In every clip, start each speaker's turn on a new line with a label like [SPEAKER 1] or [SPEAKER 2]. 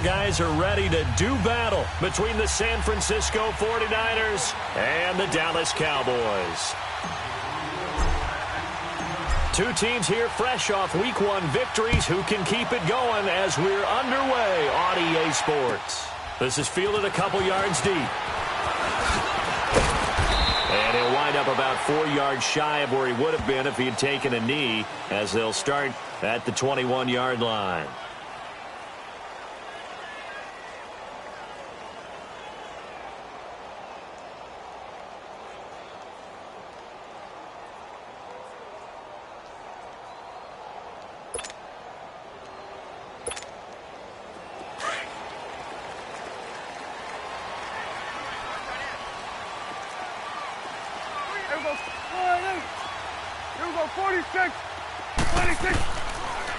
[SPEAKER 1] guys are ready to do battle between the San Francisco 49ers and the Dallas Cowboys. Two teams here fresh off Week 1 victories who can keep it going as we're underway on EA Sports. This is fielded a couple yards deep. And he'll wind up about 4 yards shy of where he would have been if he had taken a knee, as they'll start at the 21-yard line.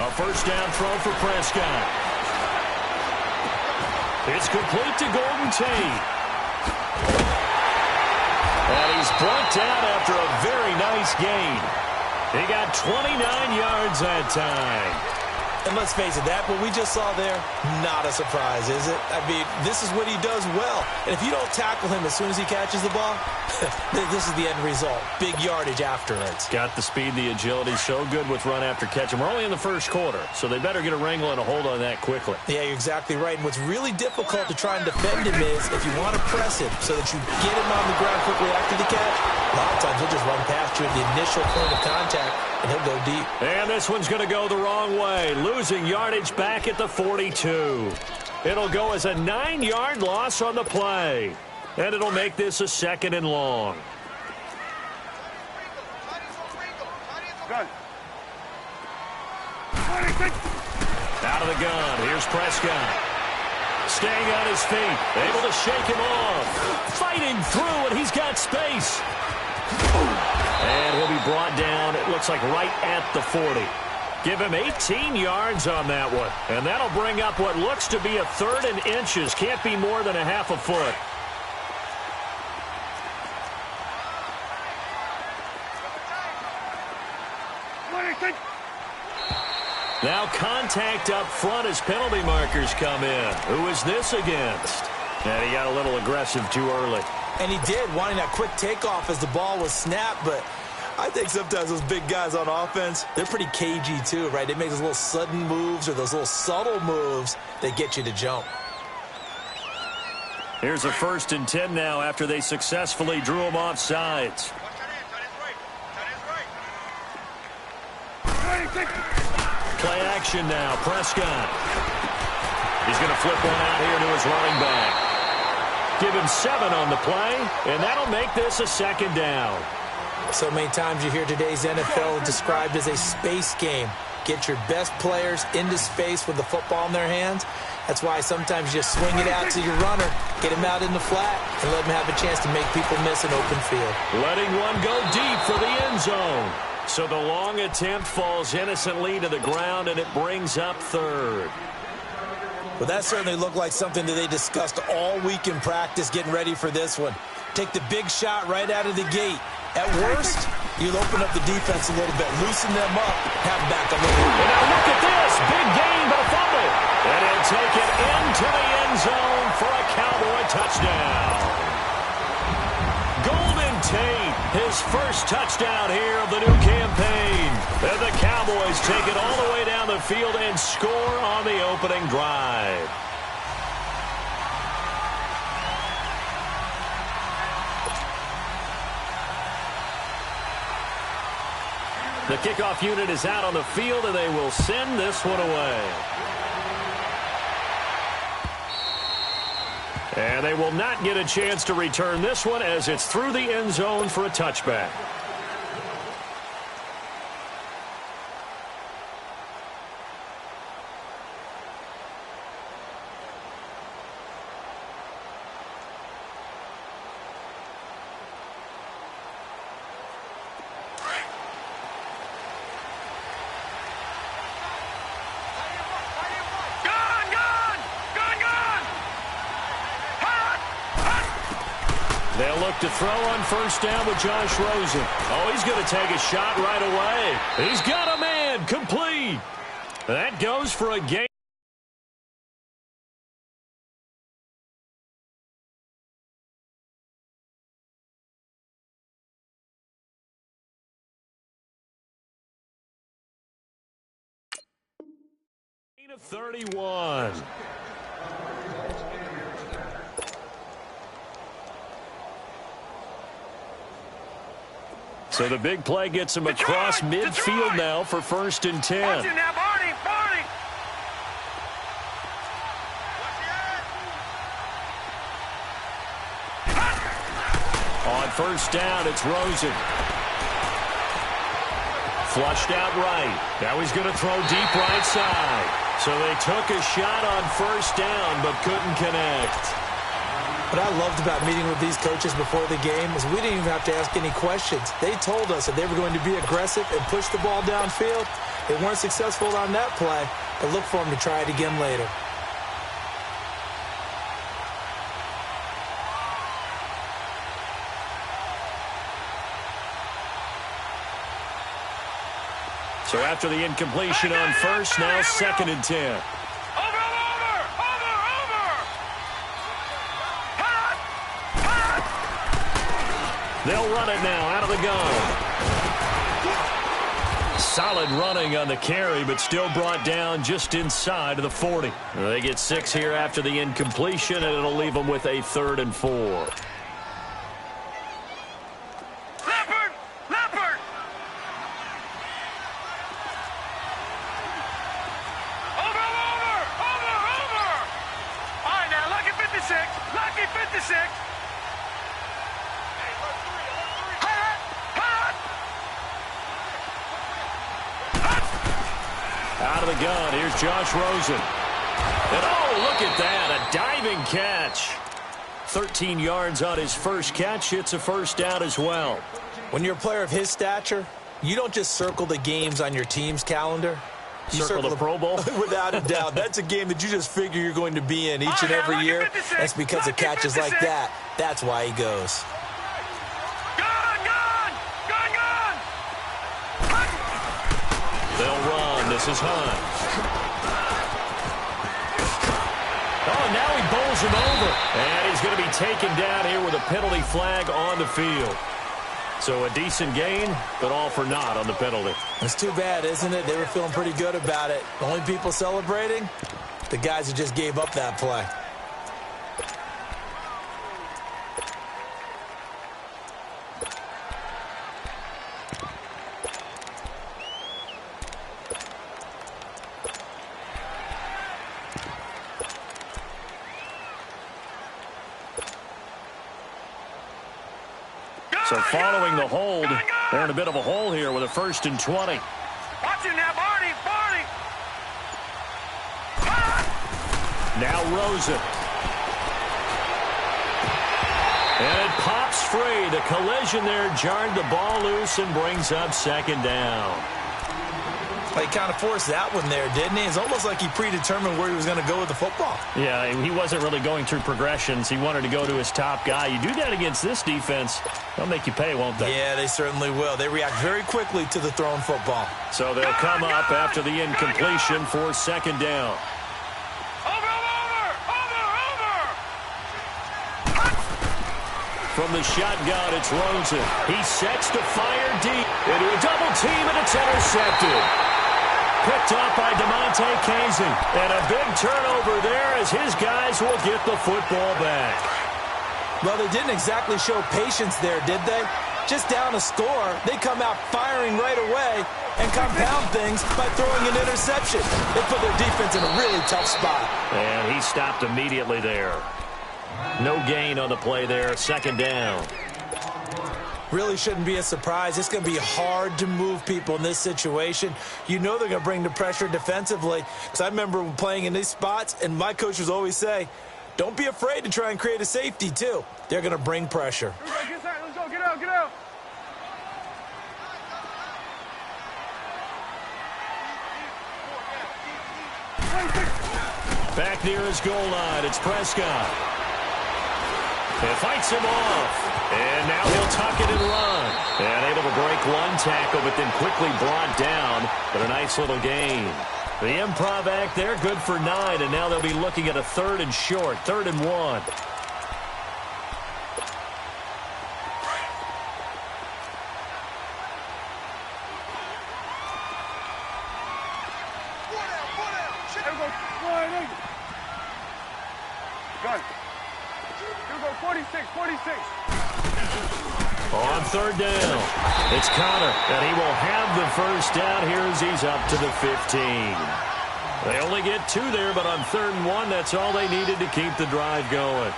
[SPEAKER 1] A first down throw for Prescott. It's complete to Golden Tate. And he's brought down after a very nice gain. He got 29 yards that time.
[SPEAKER 2] And let's face it, that what we just saw there, not a surprise, is it? I mean, this is what he does well. And if you don't tackle him as soon as he catches the ball, this is the end result. Big yardage afterwards.
[SPEAKER 1] Got the speed, the agility, so good with run after catch. And we're only in the first quarter, so they better get a wrangle and a hold on that quickly.
[SPEAKER 2] Yeah, you're exactly right. And what's really difficult to try and defend him is if you want to press him so that you get him on the ground quickly after the catch, a lot of times he'll just run past you at the initial point of contact, and he'll go deep.
[SPEAKER 1] And this one's going to go the wrong way, losing yardage back at the 42. It'll go as a 9-yard loss on the play. And it'll make this a 2nd and long. Out of the gun. Here's Prescott. Staying on his feet. Able to shake him off. Fighting through, and he's got space. And he'll be brought down, it looks like right at the 40. Give him 18 yards on that one. And that'll bring up what looks to be a 3rd and inches. Can't be more than a half a foot. Now contact up front as penalty markers come in. Who is this against? And he got a little aggressive too early.
[SPEAKER 2] And he did, wanting that quick takeoff as the ball was snapped, but I think sometimes those big guys on offense, they're pretty cagey too, right? They make those little sudden moves or those little subtle moves that get you to jump.
[SPEAKER 1] Here's a 1st and 10 now after they successfully drew him off sides. Play action now, Prescott. He's going to flip one out here to his running back. Give him 7 on the play, and that'll make this a 2nd down.
[SPEAKER 2] So many times you hear today's NFL described as a space game. Get your best players into space with the football in their hands. That's why sometimes you just swing it out to your runner, get him out in the flat, and let him have a chance to make people miss an open field.
[SPEAKER 1] Letting one go deep for the end zone. So the long attempt falls innocently to the ground, and it brings up 3rd.
[SPEAKER 2] Well, that certainly looked like something that they discussed all week in practice getting ready for this one. Take the big shot right out of the gate. At worst, you'll open up the defense a little bit, loosen them up, have them back a little bit.
[SPEAKER 1] And now look at this. Big gain, but a fumble. And he'll take it into the end zone for a Cowboy touchdown. Golden Tate, his first touchdown here of the new campaign. And the Cowboys take it all the way down the field and score on the opening drive. The kickoff unit is out on the field, and they will send this one away. And they will not get a chance to return this one as it's through the end zone for a touchback. They'll look to throw on first down with Josh Rosen. Oh, he's going to take a shot right away. He's got a man complete. That goes for a gain. 31. So the big play gets him across midfield now for 1st and 10. On 1st down, it's Rosen. Flushed out right. Now he's going to throw deep right side. So they took a shot on 1st down, but couldn't connect.
[SPEAKER 2] What I loved about meeting with these coaches before the game is we didn't even have to ask any questions. They told us that they were going to be aggressive and push the ball downfield. They weren't successful on that play, but look for them to try it again later.
[SPEAKER 1] So after the incompletion on 1st, now 2nd and 10. They'll run it now out of the gun. Solid running on the carry, but still brought down just inside of the 40. They get 6 here after the incompletion, and it'll leave them with a 3rd and 4. Out of the gun, here's Josh Rosen. And oh, look at that, a diving catch. 13 yards on his first catch. It's a 1st down as well.
[SPEAKER 2] When you're a player of his stature, you don't just circle the games on your team's calendar. You
[SPEAKER 1] circle the Pro Bowl?
[SPEAKER 2] Without a doubt. That's a game that you just figure you're going to be in each and every year. That's because of catches like that. That's why he goes.
[SPEAKER 1] They'll run. This is Hunt. Oh, now he bowls him over. And he's going to be taken down here with a penalty flag on the field. So a decent gain, but all for naught on the penalty.
[SPEAKER 2] It's too bad, isn't it? They were feeling pretty good about it. The only people celebrating, the guys who just gave up that play.
[SPEAKER 1] So following the hold, they're in a bit of a hole here with a 1st and 20.
[SPEAKER 3] Watch him now, Barney.
[SPEAKER 1] Now Rosen. And it pops free. The collision there jarred the ball loose and brings up 2nd down.
[SPEAKER 2] He kind of forced that one there, didn't he? It's almost like he predetermined where he was going to go with the football.
[SPEAKER 1] Yeah, he wasn't really going through progressions. He wanted to go to his top guy. You do that against this defense, they'll make you pay, won't they?
[SPEAKER 2] Yeah, they certainly will. They react very quickly to the thrown football.
[SPEAKER 1] So they'll come up after the incompletion for 2nd down. From the shotgun, it's Rosen. He sets to fire deep into a double team, and it's intercepted. Picked up by DeMonte Casey. And a big turnover there as his guys will get the football back.
[SPEAKER 2] Well, they didn't exactly show patience there, did they? Just down a score, they come out firing right away and compound things by throwing an interception. They put their defense in a really tough spot.
[SPEAKER 1] And he stopped immediately there. No gain on the play there, 2nd down.
[SPEAKER 2] Really shouldn't be a surprise. It's going to be hard to move people in this situation. You know they're going to bring the pressure defensively. Because I remember playing in these spots, and my coaches always say, don't be afraid to try and create a safety, too. They're going to bring pressure.
[SPEAKER 3] Let's go, get out.
[SPEAKER 1] Back near his goal line, it's Prescott. It fights him off. And now he'll tuck it and run. And able to break one tackle, but then quickly brought down. But a nice little gain. The improv act there, good for 9. And now they'll be looking at a 3rd and short, 3rd and 1.
[SPEAKER 3] Gun. You go 46, 46.
[SPEAKER 1] On third down, it's Connor, and he will have the first down here as he's up to the 15. They only get 2 there, but on 3rd and 1, that's all they needed to keep the drive going.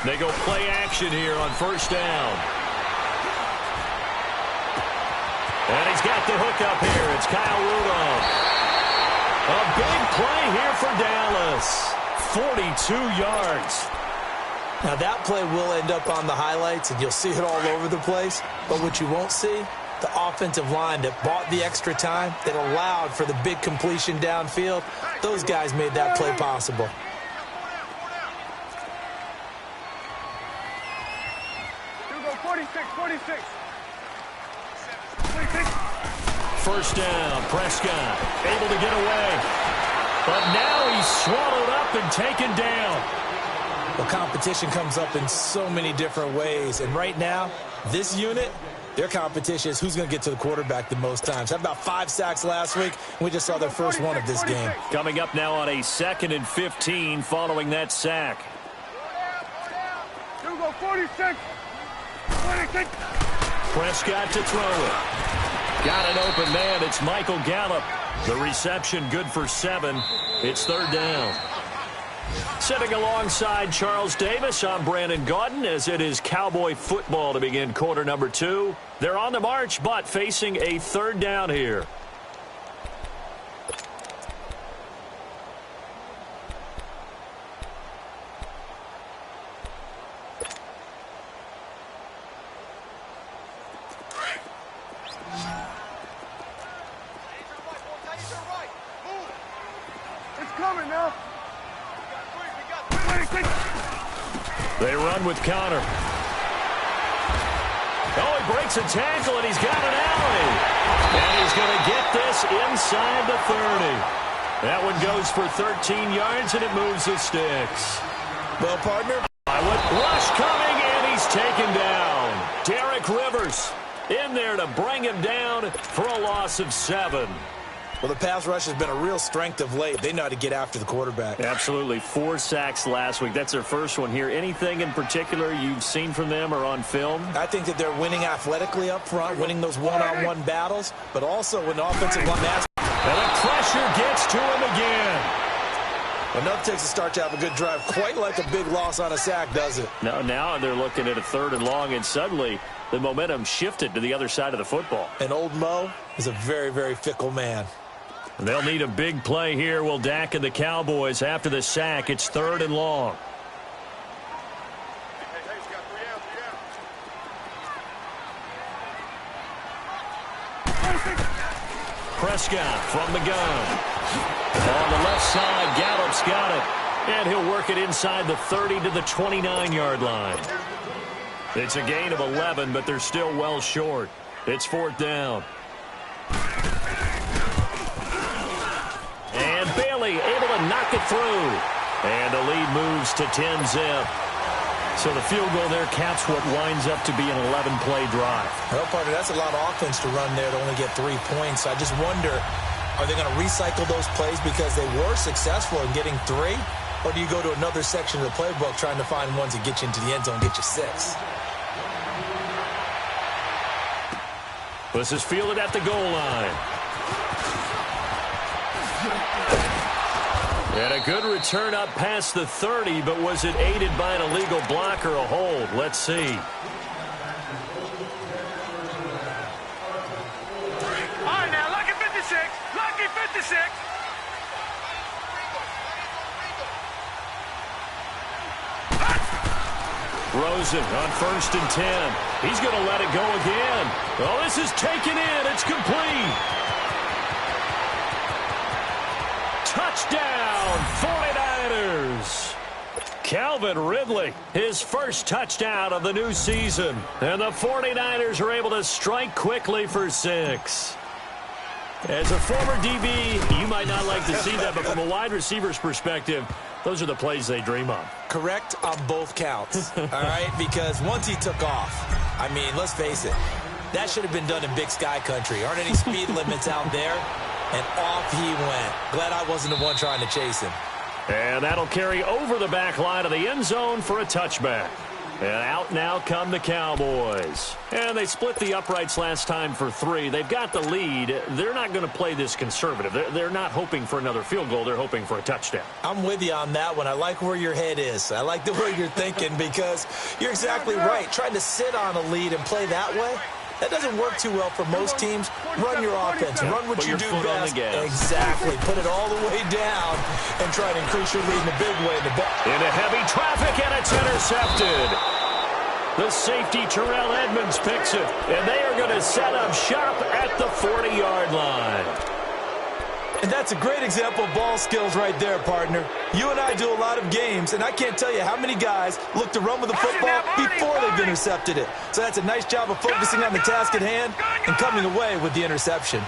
[SPEAKER 1] They go play action here on 1st down. And he's got the hook up here. It's Kyle Rudolph. A big play here for Dallas. 42 yards.
[SPEAKER 2] Now that play will end up on the highlights, and you'll see it all over the place. But what you won't see, the offensive line that bought the extra time, that allowed for the big completion downfield, those guys made that play possible.
[SPEAKER 3] You go 46, 46.
[SPEAKER 1] 1st down, Prescott able to get away. But now he's swallowed up and taken down.
[SPEAKER 2] Well, competition comes up in so many different ways. And right now, this unit, their competition is who's going to get to the quarterback the most times. Had about 5 sacks last week, and we just saw their first one of this game.
[SPEAKER 1] Coming up now on a 2nd and 15 following that sack.
[SPEAKER 3] You go 46, 46.
[SPEAKER 1] Prescott to throw it. Got an open man. It's Michael Gallup. The reception good for 7. It's 3rd down. Sitting alongside Charles Davis, I'm Brandon Gaudin as it is Cowboy football to begin quarter number 2. They're on the march, but facing a 3rd down here.
[SPEAKER 3] Coming now.
[SPEAKER 1] They run with Connor. Oh, he breaks a tackle, and he's got an alley. And he's going to get this inside the 30. That one goes for 13 yards, and it moves the sticks.
[SPEAKER 2] Well, partner.
[SPEAKER 1] Rush coming, and he's taken down. Derek Rivers in there to bring him down for a loss of 7.
[SPEAKER 2] Well, the pass rush has been a real strength of late. They know how to get after the quarterback.
[SPEAKER 1] Absolutely. 4 sacks last week. That's their first one here. Anything in particular you've seen from them or on film?
[SPEAKER 2] I think that they're winning athletically up front, winning those one-on-one battles, but also when the offensive line has...
[SPEAKER 1] And the pressure gets to him again.
[SPEAKER 2] Enough takes to start to have a good drive. Quite like a big loss on a sack, does it?
[SPEAKER 1] No, now they're looking at a 3rd and long, and suddenly the momentum shifted to the other side of the football.
[SPEAKER 2] And old Mo is a very, very fickle man.
[SPEAKER 1] They'll need a big play here. Will Dak and the Cowboys after the sack. It's 3rd and long. Prescott from the gun. On the left side, Gallup's got it. And he'll work it inside the 30 to the 29-yard line. It's a gain of 11, but they're still well short. It's 4th down. And Bailey able to knock it through. And the lead moves to 10-zip. So the field goal there caps what winds up to be an 11-play drive.
[SPEAKER 2] Well, partner, that's a lot of offense to run there to only get 3 points. I just wonder, are they going to recycle those plays because they were successful in getting 3? Or do you go to another section of the playbook trying to find ones that get you into the end zone and get you 6?
[SPEAKER 1] This is fielded at the goal line. And a good return up past the 30, but was it aided by an illegal block or a hold? Let's see.
[SPEAKER 3] All right, now, lucky 56. Lucky 56.
[SPEAKER 1] Rosen on 1st and 10. He's going to let it go again. Oh, this is taken in. It's complete. Touchdown, 49ers. Calvin Ridley, his first touchdown of the new season. And the 49ers are able to strike quickly for 6. As a former DB, you might not like to see that, but from a wide receiver's perspective, those are the plays they dream of.
[SPEAKER 2] Correct on both counts, all right? Because once he took off, I mean, let's face it, that should have been done in Big Sky country. Aren't any speed limits out there? And off he went. Glad I wasn't the one trying to chase him.
[SPEAKER 1] And that'll carry over the back line of the end zone for a touchback. And out now come the Cowboys. And they split the uprights last time for 3. They've got the lead. They're not going to play this conservative. They're not hoping for another field goal. They're hoping for a touchdown.
[SPEAKER 2] I'm with you on that one. I like where your head is. I like the way you're thinking because you're exactly right. Trying to sit on a lead and play that way, that doesn't work too well for most teams. Run your offense. Run what you do best. Exactly. Put it all the way down and try to increase your lead in a big way.
[SPEAKER 1] Into heavy traffic, and it's intercepted. The safety, Terrell Edmonds, picks it, and they are going to set up shop at the 40-yard line.
[SPEAKER 2] And that's a great example of ball skills right there, partner. You and I do a lot of games, and I can't tell you how many guys look to run with the football before they've intercepted it. So that's a nice job of focusing on the task at hand and coming away with the interception.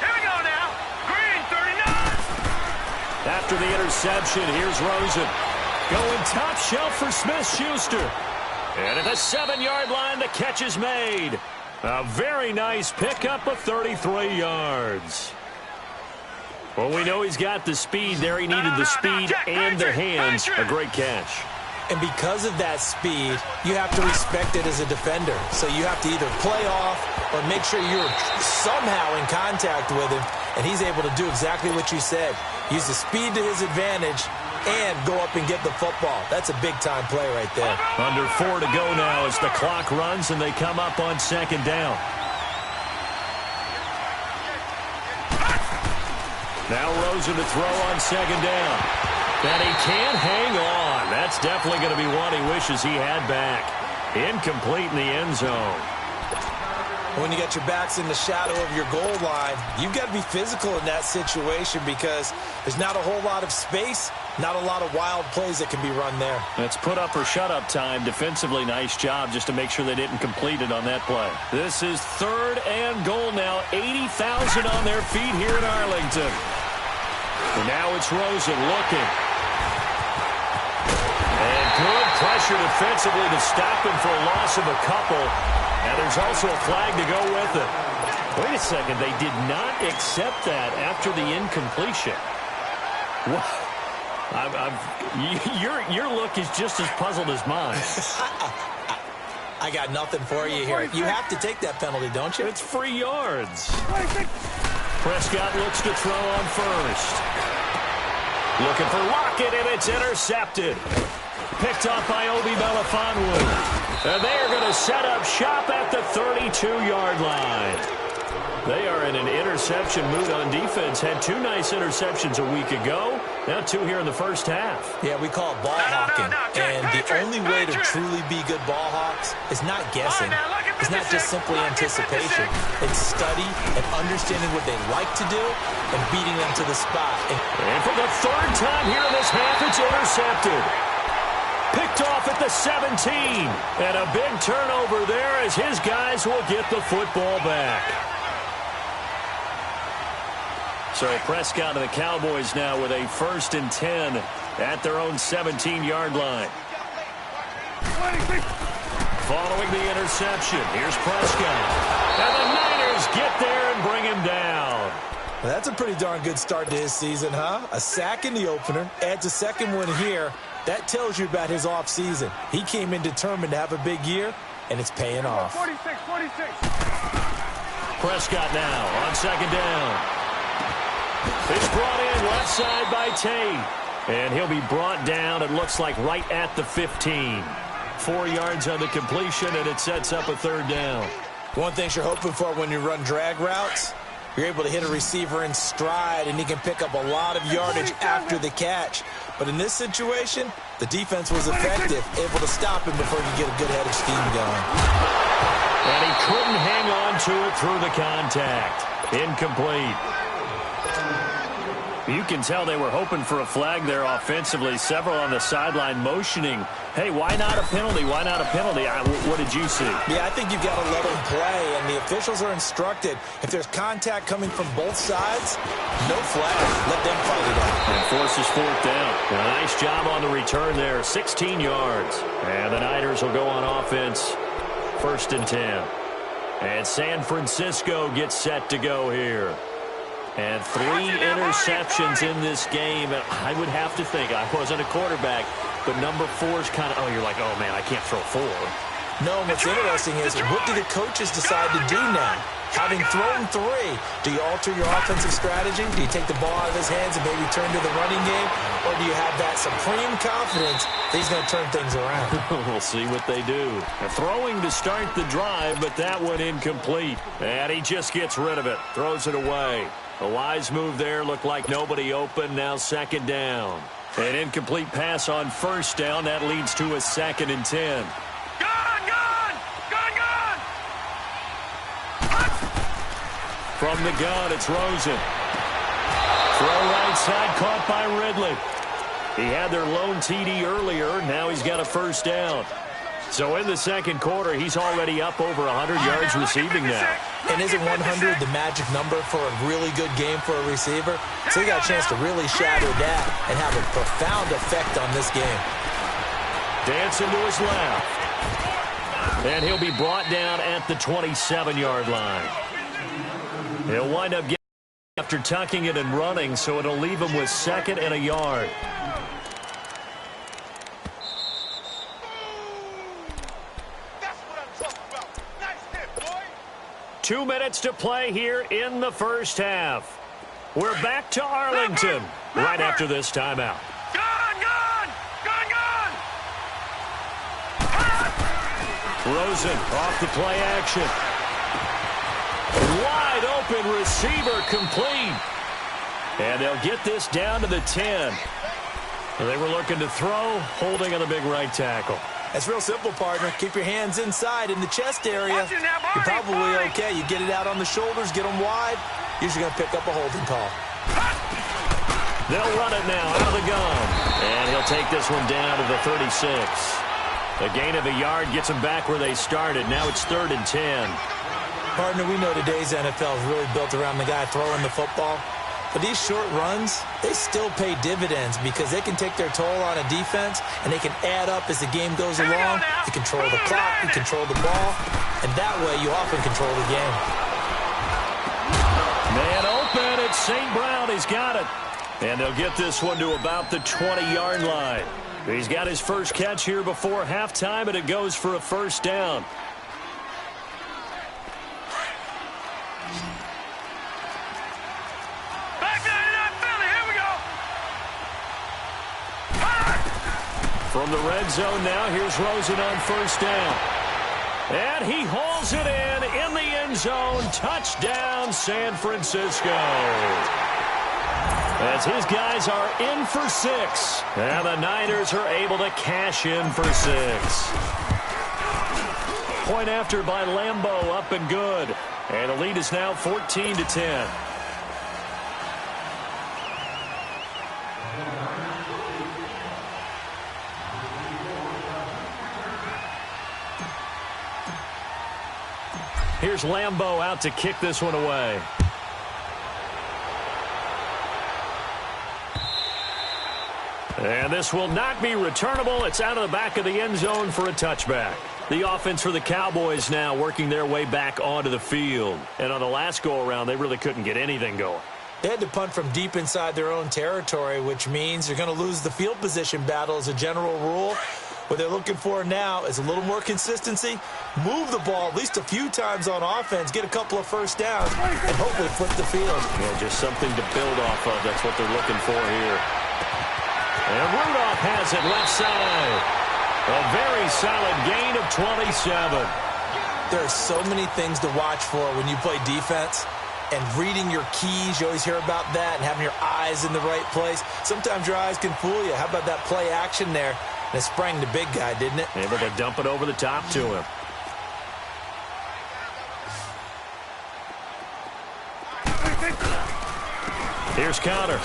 [SPEAKER 3] Here we go now. Green, 39.
[SPEAKER 1] After the interception, here's Rosen. Going top shelf for Smith-Schuster. And at the 7-yard line, the catch is made. A very nice pickup of 33 yards. Well, we know he's got the speed there. He needed the speed and the hands. A great catch.
[SPEAKER 2] And because of that speed, you have to respect it as a defender. So you have to either play off or make sure you're somehow in contact with him. And he's able to do exactly what you said. Use the speed to his advantage and go up and get the football. That's a big-time play right there.
[SPEAKER 1] Under 4 to go now as the clock runs and they come up on 2nd down. Now Rosen to throw on 2nd down. And he can't hang on. That's definitely going to be one he wishes he had back. Incomplete in the end zone.
[SPEAKER 2] When you got your backs in the shadow of your goal line, you've got to be physical in that situation because there's not a whole lot of space, not a lot of wild plays that can be run there.
[SPEAKER 1] That's put up or shut up time. Defensively, nice job just to make sure they didn't complete it on that play. This is 3rd and goal now. 80,000 on their feet here in Arlington. And now it's Rosen looking. And good pressure defensively to stop him for a loss of a couple. And there's also a flag to go with it. Wait a second. They did not accept that after the incompletion. What? Your look is just as puzzled as mine.
[SPEAKER 2] I got nothing for you here. You have to take that penalty, don't you?
[SPEAKER 1] It's free yards. Prescott looks to throw on first. Looking for Lockett, and it's intercepted. Picked off by Obi Melifonwu. And they are going to set up shop at the 32-yard line. They are in an interception mood on defense. Had 2 nice interceptions a week ago. Now 2 here in the first half.
[SPEAKER 2] Yeah, we call it ball hawking. And the only way to truly be good ball hawks is not guessing. It's not just simply anticipation. It's study and understanding what they like to do and beating them to the spot.
[SPEAKER 1] And for the 3rd time here in this half, it's intercepted. Picked off at the 17. And a big turnover there as his guys will get the football back. So Prescott and the Cowboys now with a 1st and 10 at their own 17-yard line. Following the interception, here's Prescott. And the Niners get there and bring him down.
[SPEAKER 2] Well, that's a pretty darn good start to his season, huh? A sack in the opener, adds a 2nd one here. That tells you about his offseason. He came in determined to have a big year, and it's paying off.
[SPEAKER 3] 46.
[SPEAKER 1] Prescott now on 2nd down. It's brought in left side by Tate. And he'll be brought down, it looks like, right at the 15. 4 yards on the completion, and it sets up a 3rd down.
[SPEAKER 2] One thing you're hoping for when you run drag routes, you're able to hit a receiver in stride, and he can pick up a lot of yardage after the catch. But in this situation, the defense was effective, able to stop him before he could get a good head of steam going.
[SPEAKER 1] And he couldn't hang on to it through the contact. Incomplete. You can tell they were hoping for a flag there offensively. Several on the sideline motioning, hey, why not a penalty? Why not a penalty? What did you see?
[SPEAKER 2] Yeah, I think you've got to let them play, and the officials are instructed. If there's contact coming from both sides, no flag. Let them fight it out.
[SPEAKER 1] And forces fourth down. A nice job on the return there, 16 yards. And the Niners will go on offense, 1st and 10. And San Francisco gets set to go here. And 3 interceptions in this game. And I would have to think, I wasn't a quarterback, but number 4 is kind of, you're like, oh, man, I can't throw 4.
[SPEAKER 2] No, and what's interesting is, what do the coaches decide to do now? Having thrown 3, do you alter your offensive strategy? Do you take the ball out of his hands and maybe turn to the running game? Or do you have that supreme confidence that he's going to turn things around?
[SPEAKER 1] We'll see what they do. Throwing to start the drive, but that one incomplete. And he just gets rid of it, throws it away. A wise move there, looked like nobody open, now 2nd down. An incomplete pass on 1st down, that leads to a 2nd and 10. From the gun, it's Rosen. Throw right side, caught by Ridley. He had their lone TD earlier. Now he's got a 1st down. So in the 2nd quarter, he's already up over 100 yards receiving now.
[SPEAKER 2] And isn't 100 the magic number for a really good game for a receiver? So he got a chance to really shadow that and have a profound effect on this game.
[SPEAKER 1] Dancing to his left. And he'll be brought down at the 27-yard line. He'll wind up getting after tucking it and running, so it'll leave him with 2nd and a yard.
[SPEAKER 3] That's what I'm talking about. Nice hit, boy.
[SPEAKER 1] 2 minutes to play here in the 1st half. We're back to Arlington right after this timeout. Rosen off the play action. Wide open receiver complete. And they'll get this down to the 10. They were looking to throw, holding on the big right tackle.
[SPEAKER 2] That's real simple, partner. Keep your hands inside in the chest area. You're probably okay. You get it out on the shoulders, get them wide. Usually going to pick up a holding call.
[SPEAKER 1] They'll run it now out of the gun. And he'll take this one down to the 36. A gain of a yard gets them back where they started. Now it's 3rd and 10.
[SPEAKER 2] Partner, we know today's NFL is really built around the guy throwing the football. But these short runs, they still pay dividends because they can take their toll on a defense and they can add up as the game goes along. You control the clock, you control the ball, and that way you often control the game.
[SPEAKER 1] Man open, it's St. Brown. He's got it. And they'll get this one to about the 20-yard line. He's got his first catch here before halftime, and it goes for a 1st down. From the red zone now, here's Rosen on 1st down. And he hauls it in the end zone. Touchdown, San Francisco. As his guys are in for 6. And the Niners are able to cash in for 6. Point after by Lambeau, up and good. And the lead is now 14-10. Here's Lambeau out to kick this one away. And this will not be returnable. It's out of the back of the end zone for a touchback. The offense for the Cowboys now working their way back onto the field. And on the last go-around, they really couldn't get anything going.
[SPEAKER 2] They had to punt from deep inside their own territory, which means they're going to lose the field position battle as a general rule. What they're looking for now is a little more consistency, move the ball at least a few times on offense, get a couple of 1st downs, and hopefully flip the field.
[SPEAKER 1] Yeah, just something to build off of. That's what they're looking for here. And Rudolph has it left side. A very solid gain of 27.
[SPEAKER 2] There are so many things to watch for when you play defense. And reading your keys, you always hear about that, and having your eyes in the right place. Sometimes your eyes can fool you. How about that play action there? And it sprang the big guy, didn't it?
[SPEAKER 1] Able to dump it over the top to him. Here's Connor.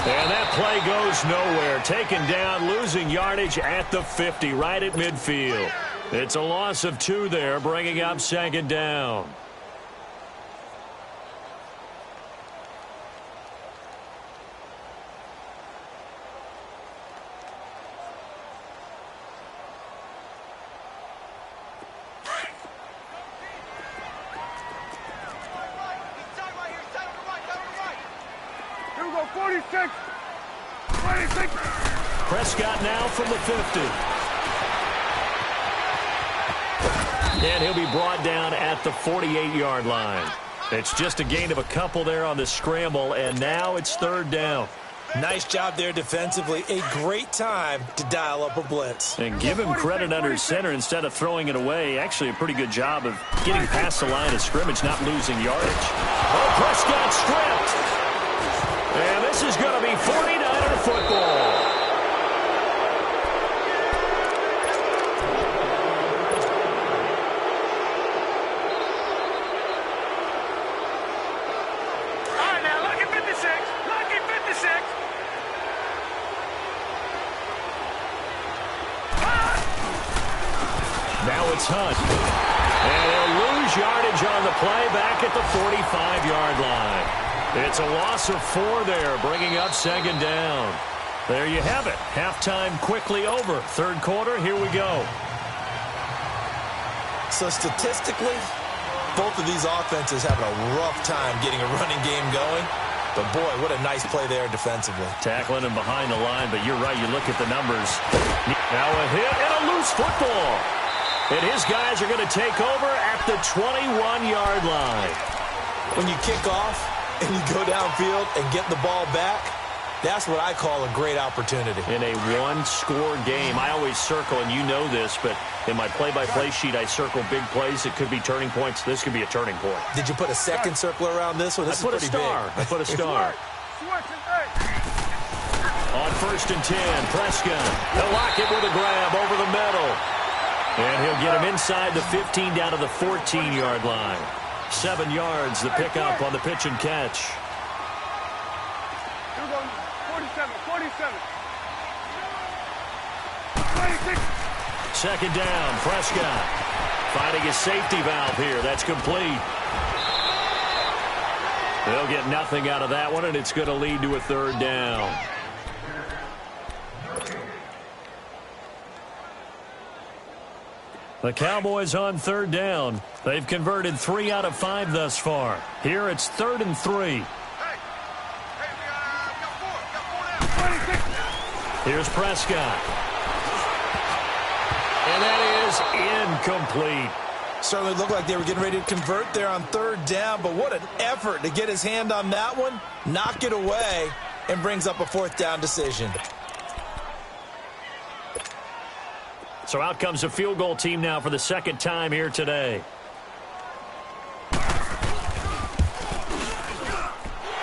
[SPEAKER 1] And that play goes nowhere. Taken down, losing yardage at the 50, right at midfield. It's a loss of 2 there, bringing up 2nd down.
[SPEAKER 3] Here we go, 46. 26.
[SPEAKER 1] Prescott now from the 50. And he'll be brought down at the 48-yard line. It's just a gain of a couple there on the scramble, and now it's 3rd down.
[SPEAKER 2] Nice job there defensively. A great time to dial up a blitz.
[SPEAKER 1] And give him credit under center instead of throwing it away. Actually a pretty good job of getting past the line of scrimmage, not losing yardage. Oh, Prescott stripped. And this is going to be 49er football. Hunt. And he'll lose yardage on the play back at the 45-yard line. It's a loss of 4 there, bringing up 2nd down. There you have it. Halftime quickly over. 3rd quarter, here we go.
[SPEAKER 2] So statistically, both of these offenses having a rough time getting a running game going. But, boy, what a nice play there defensively.
[SPEAKER 1] Tackling him behind the line, but you're right. You look at the numbers. Now a hit and a loose football. And his guys are going to take over at the 21-yard line.
[SPEAKER 2] When you kick off and you go downfield and get the ball back, that's what I call a great opportunity.
[SPEAKER 1] In a one-score game, I always circle, and you know this, but in my play-by-play sheet, I circle big plays. It could be turning points. This could be a turning point.
[SPEAKER 2] Did you put a second circle around this one? This is pretty big.
[SPEAKER 1] I put a star. On 1st and 10, Prescott. They'll lock it with a grab over the middle. And he'll get him inside the 15 down to the 14-yard line. 7 yards, the pickup on the pitch and catch.
[SPEAKER 3] Here we go, 47, 47. 26.
[SPEAKER 1] 2nd down, Prescott. Finding his safety valve here. That's complete. They'll get nothing out of that one, and it's going to lead to a 3rd down. The Cowboys on 3rd down. They've converted 3 out of 5 thus far. Here it's 3rd and 3. Here's Prescott. And that is incomplete.
[SPEAKER 2] Certainly looked like they were getting ready to convert there on 3rd down, but what an effort to get his hand on that one, knock it away, and brings up a 4th down decision.
[SPEAKER 1] So out comes a field goal team now for the 2nd time here today.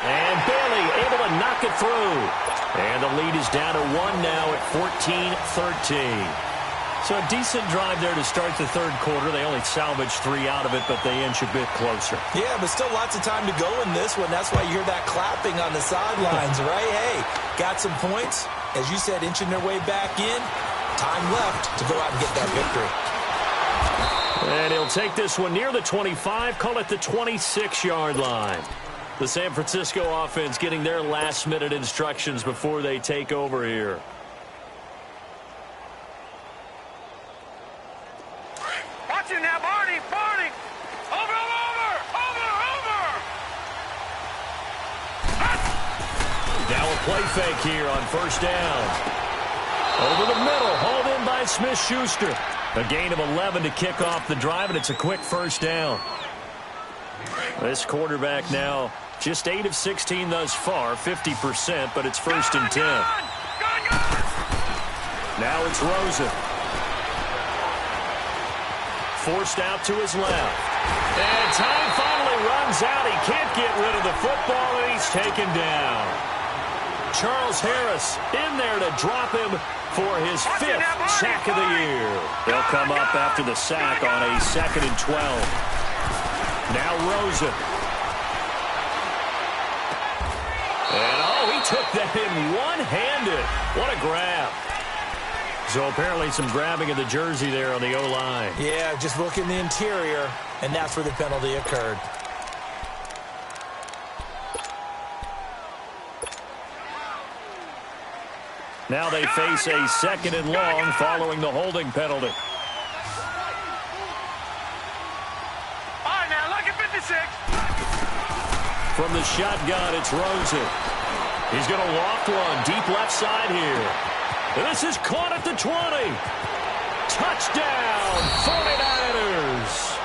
[SPEAKER 1] And Bailey able to knock it through. And the lead is down to 1 now at 14-13. So a decent drive there to start the 3rd quarter. They only salvaged 3 out of it, but they inch a bit closer.
[SPEAKER 2] Yeah, but still lots of time to go in this one. That's why you hear that clapping on the sidelines, right? Hey, got some points. As you said, inching their way back in. Time left to go out and get that victory.
[SPEAKER 1] And he'll take this one near the 25, call it the 26-yard line. The San Francisco offense getting their last-minute instructions before they take over here.
[SPEAKER 3] Watch it now, Barney, Barney. Over.
[SPEAKER 1] Now a play fake here on 1st down. Over the middle, hauled in by Smith-Schuster. A gain of 11 to kick off the drive, and it's a quick 1st down. This quarterback now just 8 of 16 thus far, 50%, but it's 1st and 10. Now it's Rosen. Forced out to his left. And time finally runs out. He can't get rid of the football, and he's taken down. Charles Harris in there to drop him for his 5th sack of the year. They'll come up after the sack on a 2nd and 12. Now Rosen. took that in one-handed. What a grab. So apparently some grabbing of the jersey there on the O-line.
[SPEAKER 2] Yeah, just look in the interior, and that's where the penalty occurred.
[SPEAKER 1] Now they face a 2nd and long following the holding penalty.
[SPEAKER 3] All right, now, lucky 56.
[SPEAKER 1] From the shotgun, it's Rosen. He's going to loft one deep left side here. This is caught at the 20. Touchdown, 49ers.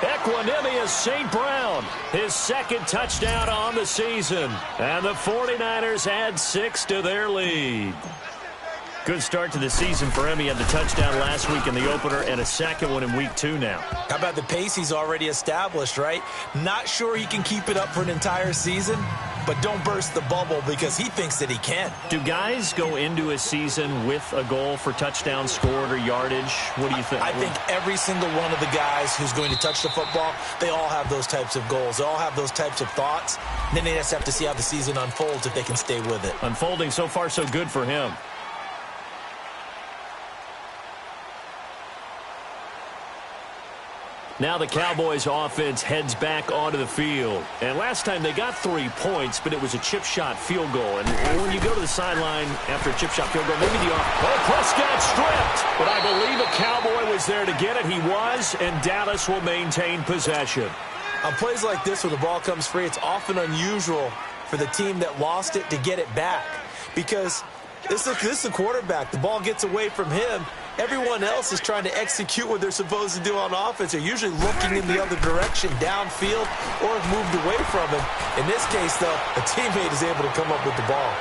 [SPEAKER 1] Equanimous St. Brown, his 2nd touchdown on the season. And the 49ers add 6 to their lead. Good start to the season for him. He had the touchdown last week in the opener and a 2nd one in week 2 now.
[SPEAKER 2] How about the pace he's already established, right? Not sure he can keep it up for an entire season, but don't burst the bubble because he thinks that he can.
[SPEAKER 1] Do guys go into a season with a goal for touchdown scored or yardage? What do you think?
[SPEAKER 2] I think every single one of the guys who's going to touch the football, they all have those types of goals. They all have those types of thoughts. And then they just have to see how the season unfolds if they can stay with it.
[SPEAKER 1] Unfolding so far so good for him. Now the Cowboys offense heads back onto the field. And last time they got 3 points, but it was a chip shot field goal. And when you go to the sideline after a chip shot field goal, maybe the Prescott stripped. But I believe a Cowboy was there to get it. He was, and Dallas will maintain possession.
[SPEAKER 2] On plays like this, when the ball comes free, it's often unusual for the team that lost it to get it back. Because this is a quarterback. The ball gets away from him. Everyone else is trying to execute what they're supposed to do on offense. They're usually looking in the other direction, downfield, or have moved away from him. In this case, though, a teammate is able to come up with the ball.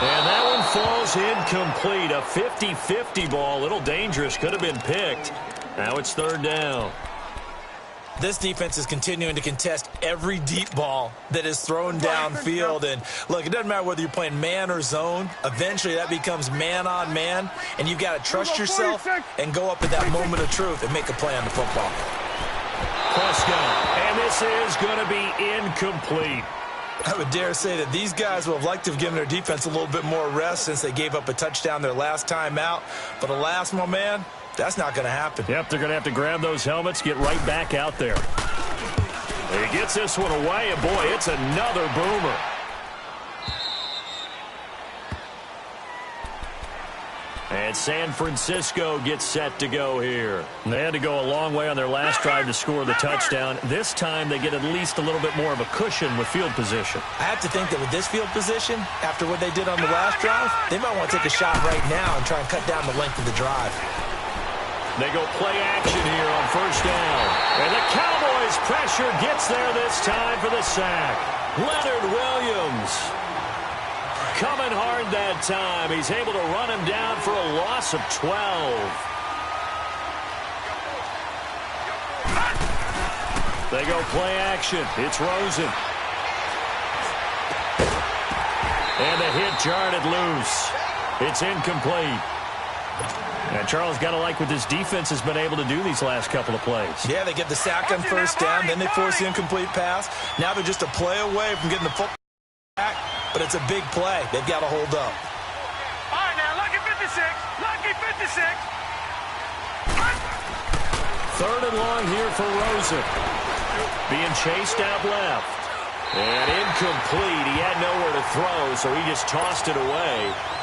[SPEAKER 1] And that one falls incomplete. A 50-50 ball. A little dangerous. Could have been picked. Now it's 3rd down.
[SPEAKER 2] This defense is continuing to contest every deep ball that is thrown downfield. And, look, it doesn't matter whether you're playing man or zone. Eventually, that becomes man-on-man, and you've got to trust yourself and go up at that moment of truth and make a play on the football.
[SPEAKER 1] Prescott, and this is going to be incomplete.
[SPEAKER 2] I would dare say that these guys will have liked to have given their defense a little bit more rest since they gave up a touchdown their last time out. But alas, my man, that's not going to happen.
[SPEAKER 1] Yep, they're going to have to grab those helmets, get right back out there. He gets this one away, and boy, it's another boomer. And San Francisco gets set to go here. They had to go a long way on their last drive to score the touchdown. This time they get at least a little bit more of a cushion with field position.
[SPEAKER 2] I have to think that with this field position, after what they did on the last drive, they might want to take a shot right now and try and cut down the length of the drive.
[SPEAKER 1] They go play action here on 1st down. And the Cowboys pressure gets there this time for the sack. Leonard Williams coming hard that time. He's able to run him down for a loss of 12. They go play action. It's Rosen. And the hit jarred it loose. It's incomplete. And Charles got to like what this defense has been able to do these last couple of plays.
[SPEAKER 2] Yeah, they get the sack on 1st down, then they force the incomplete pass. Now they're just a play away from getting the football back, but it's a big play. They've got to hold up.
[SPEAKER 3] All right, now, lucky 56. Lucky 56.
[SPEAKER 1] 3rd and long here for Rosen. Being chased out left. And incomplete. He had nowhere to throw, so he just tossed it away.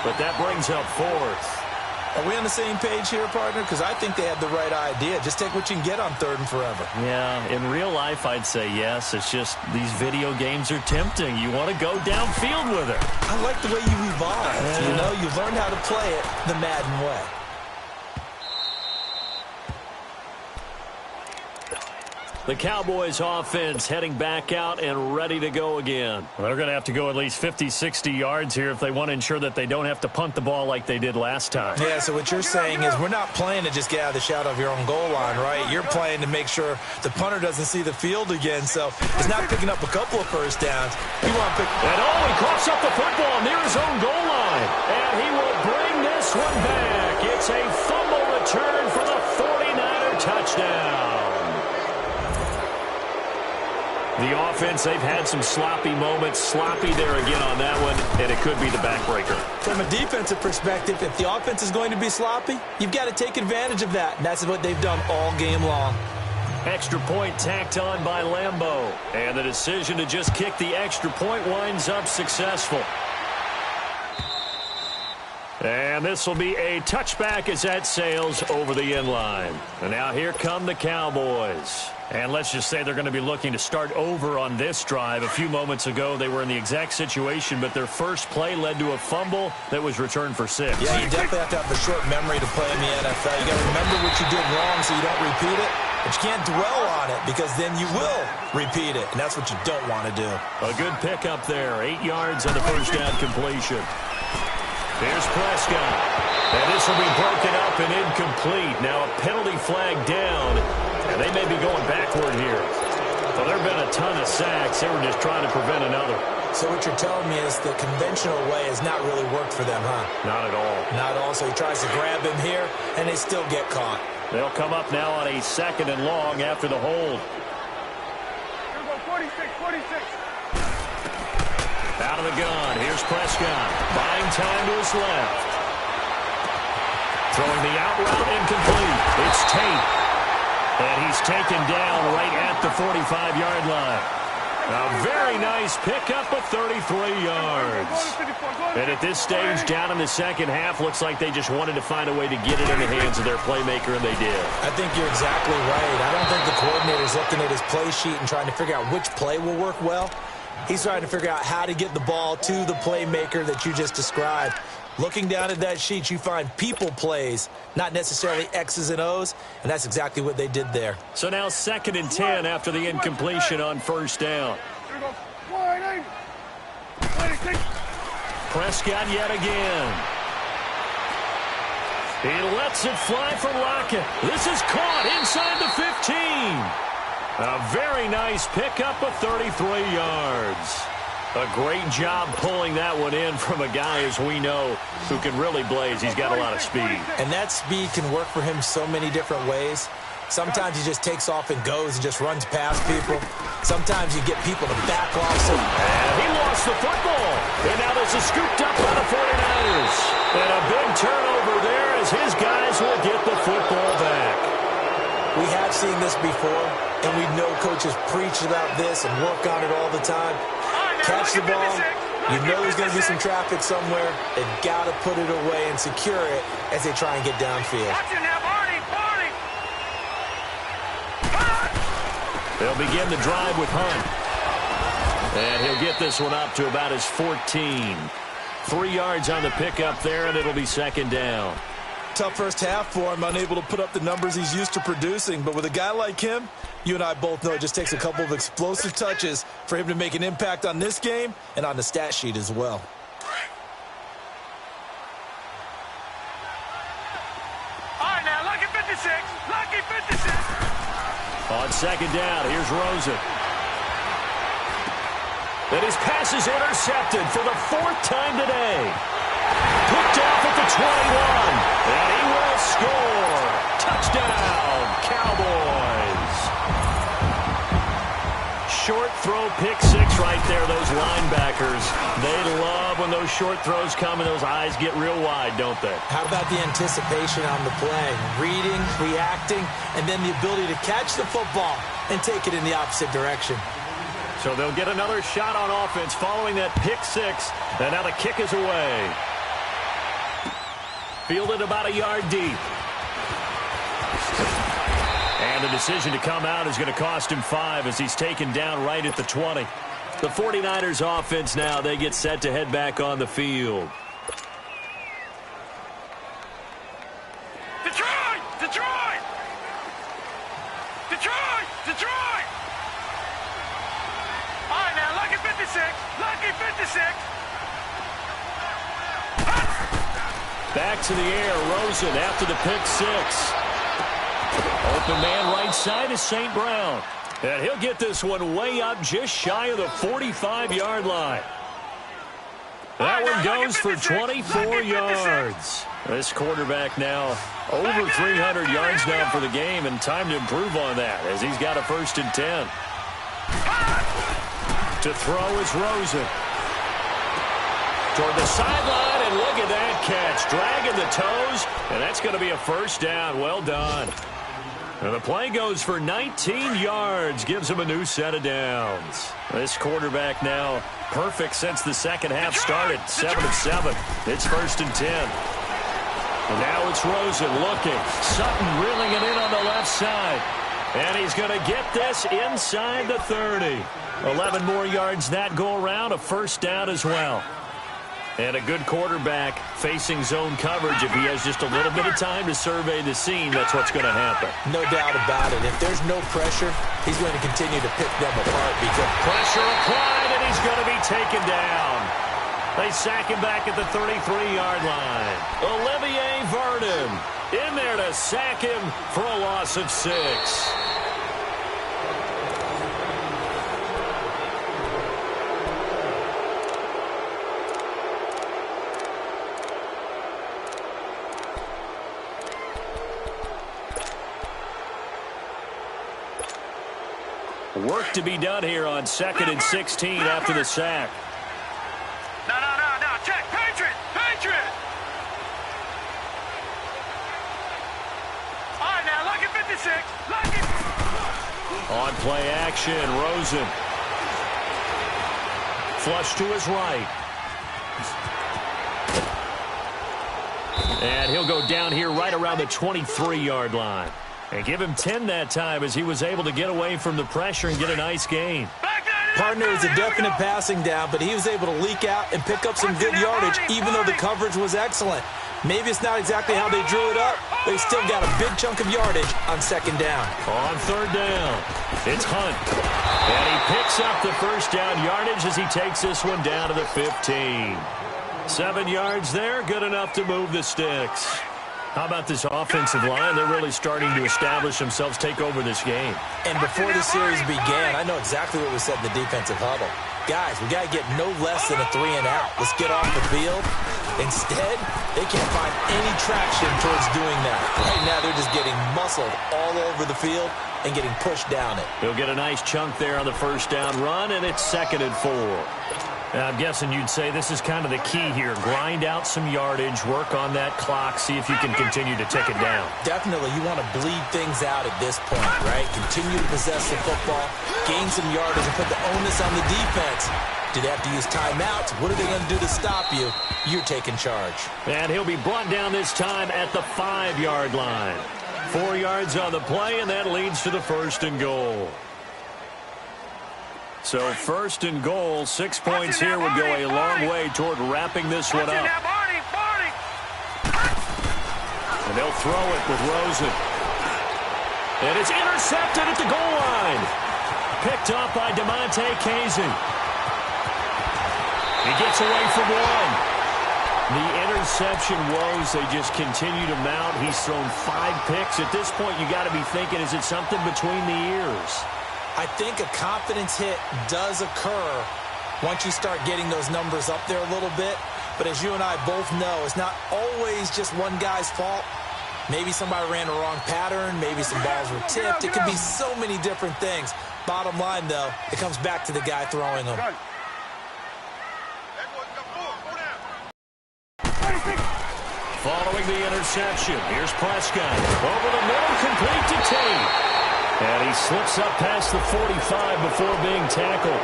[SPEAKER 1] But that brings up 4th.
[SPEAKER 2] Are we on the same page here, partner? Because I think they had the right idea. Just take what you can get on 3rd and forever.
[SPEAKER 1] Yeah, in real life, I'd say yes. It's just these video games are tempting. You want to go downfield with it.
[SPEAKER 2] I like the way you evolved. You know, you learned how to play it the Madden way.
[SPEAKER 1] The Cowboys offense heading back out and ready to go again. Well, they're going to have to go at least 50, 60 yards here if they want to ensure that they don't have to punt the ball like they did last time.
[SPEAKER 2] Yeah, so what you're saying is we're not playing to just get out of the shadow of your own goal line, right? You're playing to make sure the punter doesn't see the field again, so he's not picking up a couple of 1st downs. You want to pick...
[SPEAKER 1] And he coughs up the football near his own goal line. And he will bring this one back. It's a fumble return for the 49er touchdown. The offense, they've had some sloppy moments. Sloppy there again on that one, and it could be the backbreaker.
[SPEAKER 2] From a defensive perspective, if the offense is going to be sloppy, you've got to take advantage of that. And that's what they've done all game long.
[SPEAKER 1] Extra point tacked on by Lambeau. And the decision to just kick the extra point winds up successful. And this will be a touchback as that sails over the end line. And now here come the Cowboys. And let's just say they're going to be looking to start over on this drive. A few moments ago, they were in the exact situation, but their first play led to a fumble that was returned for 6.
[SPEAKER 2] Yeah, you definitely have to have a short memory to play in the NFL. You got to remember what you did wrong so you don't repeat it. But you can't dwell on it because then you will repeat it, and that's what you don't want to do.
[SPEAKER 1] A good pickup there. 8 yards on the first down completion. Here's Prescott. And this will be broken up and incomplete. Now a penalty flag down. And they may be going backward here. Well, there have been a ton of sacks. They were just trying to prevent another.
[SPEAKER 2] So what you're telling me is the conventional way has not really worked for them, huh?
[SPEAKER 1] Not at all.
[SPEAKER 2] Not at all. So he tries to grab him here, and they still get caught.
[SPEAKER 1] They'll come up now on a 2nd and long after the hold.
[SPEAKER 3] Here we go, 46.
[SPEAKER 1] Out of the gun. Here's Prescott. Buying time to his left. Throwing the out route incomplete. It's Tate. And he's taken down right at the 45-yard line. A very nice pickup of 33 yards. And at this stage, down in the second half, looks like they just wanted to find a way to get it in the hands of their playmaker, and they did.
[SPEAKER 2] I think you're exactly right. I don't think the coordinator's looking at his play sheet and trying to figure out which play will work well. He's trying to figure out how to get the ball to the playmaker that you just described. Looking down at that sheet, you find people plays, not necessarily X's and O's, and that's exactly what they did there.
[SPEAKER 1] So now 2nd and 10 after the incompletion on first down.
[SPEAKER 3] Here we go, 26.
[SPEAKER 1] Prescott yet again. He lets it fly for Lockett. This is caught inside the 15. A very nice pickup of 33 yards. A great job pulling that one in from a guy, as we know, who can really blaze. He's got a lot of speed.
[SPEAKER 2] And that speed can work for him so many different ways. Sometimes he just takes off and goes and just runs past people. Sometimes you get people to back off.
[SPEAKER 1] And he lost the football. And now this is scooped up by the 49ers. And a big turnover there as his guys will get the football back.
[SPEAKER 2] We have seen this before, and we know coaches preach about this and work on it all the time. Catch the ball. You know there's going to be some traffic somewhere. They've got to put it away and secure it as they try and get downfield.
[SPEAKER 1] They'll begin the drive with Hunt. And he'll get this one up to about his 14. 3 yards on the pickup there, and it'll be 2nd down.
[SPEAKER 2] Tough first half for him, unable to put up the numbers he's used to producing. But with a guy like him, you and I both know it just takes a couple of explosive touches for him to make an impact on this game and on the stat sheet as well.
[SPEAKER 3] All right, now, lucky 56. Lucky 56.
[SPEAKER 1] On 2nd down, here's Rosen. And his pass is intercepted for the 4th time today. Picked off at the 21. And he will score. Touchdown, Cowboys. Short throw, pick 6 right there, those linebackers. They love when those short throws come and those eyes get real wide, don't they?
[SPEAKER 2] How about the anticipation on the play? Reading, reacting, and then the ability to catch the football and take it in the opposite direction.
[SPEAKER 1] So they'll get another shot on offense following that pick 6. And now the kick is away. Fielded about a yard deep. And the decision to come out is going to cost him 5 as he's taken down right at the 20. The 49ers offense now, they get set to head back on the field.
[SPEAKER 3] Detroit! Detroit! Detroit! Detroit! All right, now, lucky 56. Lucky 56.
[SPEAKER 1] Back to the air, Rosen after the pick 6. Open man right side is St. Brown. And he'll get this one way up just shy of the 45-yard line. That one goes for 24 yards. This quarterback now over 300 yards now for the game, and time to improve on that as he's got a 1st and 10. To throw is Rosen. Toward the sideline, and look at that catch. Dragging the toes, and that's going to be a first down. Well done. And the play goes for 19 yards, gives him a new set of downs. This quarterback now perfect since the second half started. 7 of 7. It's 1st and 10. And now it's Rosen looking. Sutton reeling it in on the left side. And he's going to get this inside the 30. 11 more yards that go around, a first down as well. And a good quarterback facing zone coverage. If he has just a little bit of time to survey the scene, that's what's going to happen.
[SPEAKER 2] No doubt about it. If there's no pressure, he's going to continue to pick them apart. Because
[SPEAKER 1] pressure applied, and he's going to be taken down. They sack him back at the 33-yard line. Olivier Vernon in there to sack him for a loss of 6. Work to be done here on 2nd and 16 after the sack.
[SPEAKER 3] No. Check. Patriot. All right, now, lucky 56. Lucky.
[SPEAKER 1] On play action, Rosen. Flush to his right. And he'll go down here right around the 23-yard line. And give him 10 that time as he was able to get away from the pressure and get a nice gain.
[SPEAKER 2] partner is a definite passing down, but he was able to leak out and pick up some good yardage, even though the coverage was excellent. Maybe it's not exactly how they drew it up, but he still got a big chunk of yardage on 2nd down.
[SPEAKER 1] On 3rd down, it's Hunt. And he picks up the first down yardage as he takes this one down to the 15. 7 yards there, good enough to move the sticks. How about this offensive line? They're really starting to establish themselves, take over this game.
[SPEAKER 2] And before the series began, I know exactly what we said in the defensive huddle. Guys, we got to get no less than a 3 and out. Let's get off the field. Instead, they can't find any traction towards doing that. Right now, they're just getting muscled all over the field and getting pushed down it.
[SPEAKER 1] He'll get a nice chunk there on the first down run, and it's 2nd and 4. I'm guessing you'd say this is kind of the key here. Grind out some yardage, work on that clock, see if you can continue to tick it down.
[SPEAKER 2] Definitely, you want to bleed things out at this point, right? Continue to possess the football, gain some yardage, and put the onus on the defense. Do they have to use timeouts? What are they going to do to stop you? You're taking charge. And
[SPEAKER 1] he'll be brought down this time at the 5-yard line. 4 yards on the play, and that leads to the 1st and goal. So 1st and goal, 6 points here would go a long way toward wrapping this one up. And they'll throw it with Rosen. And it's intercepted at the goal line. Picked up by DeMonte Casey. He gets away from one. The interception woes, they just continue to mount. He's thrown 5 picks. At this point, you got to be thinking, is it something between the ears?
[SPEAKER 2] I think a confidence hit does occur once you start getting those numbers up there a little bit. But as you and I both know, it's not always just one guy's fault. Maybe somebody ran the wrong pattern. Maybe some balls were tipped. It could be so many different things. Bottom line, though, it comes back to the guy throwing them.
[SPEAKER 1] Following the interception, here's Prescott. Over the middle, complete to Tate. And he slips up past the 45 before being tackled.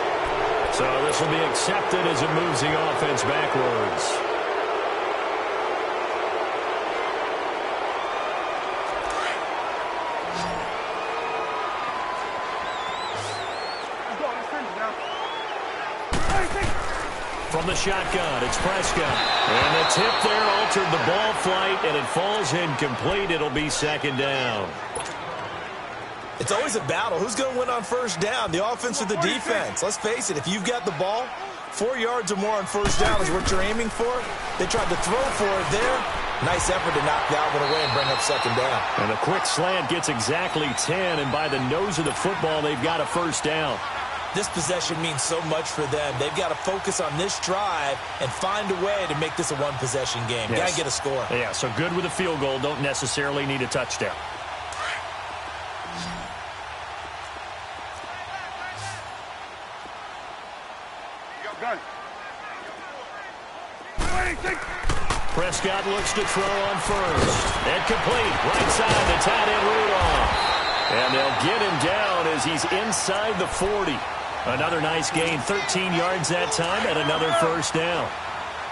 [SPEAKER 1] So this will be accepted as it moves the offense backwards. From the shotgun, it's Prescott. And the tip there altered the ball flight, and it falls incomplete. It'll be 2nd down.
[SPEAKER 2] It's always a battle. Who's going to win on 1st down, the offense or the defense? Let's face it, if you've got the ball, 4 yards or more on 1st down is what you're aiming for. They tried to throw for it there. Nice effort to knock that one away and bring up 2nd down.
[SPEAKER 1] And a quick slant gets exactly 10, and by the nose of the football, they've got a 1st down.
[SPEAKER 2] This possession means so much for them. They've got to focus on this drive and find a way to make this a one-possession game.
[SPEAKER 1] Yes.
[SPEAKER 2] Got to get a score.
[SPEAKER 1] Yeah, so good with a field goal. Don't necessarily need a touchdown. Prescott looks to throw on first. And complete. Right side to tight end Rudolph. And they'll get him down as he's inside the 40. Another nice gain. 13 yards that time and another first down.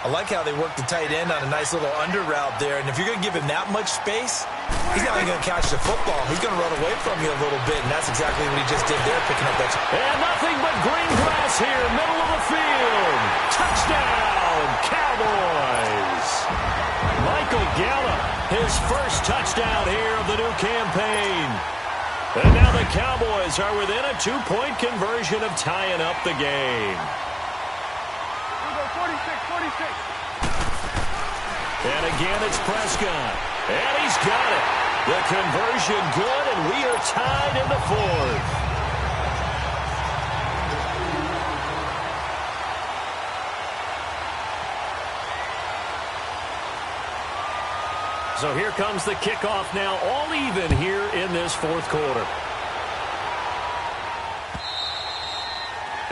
[SPEAKER 2] I like how they work the tight end on a nice little under route there. And if you're going to give him that much space, he's not even going to catch the football. He's going to run away from you a little bit, and that's exactly what he just did there, picking up that.
[SPEAKER 1] And nothing but green grass here, middle of the field. Touchdown, Cowboys. Michael Gallup, his first touchdown here of the new campaign. And now the Cowboys are within a 2-point conversion of tying up the game.
[SPEAKER 3] 46.
[SPEAKER 1] And again, it's Prescott. And he's got it. The conversion good, and we are tied in the fourth. So here comes the kickoff now, all even here in this fourth quarter.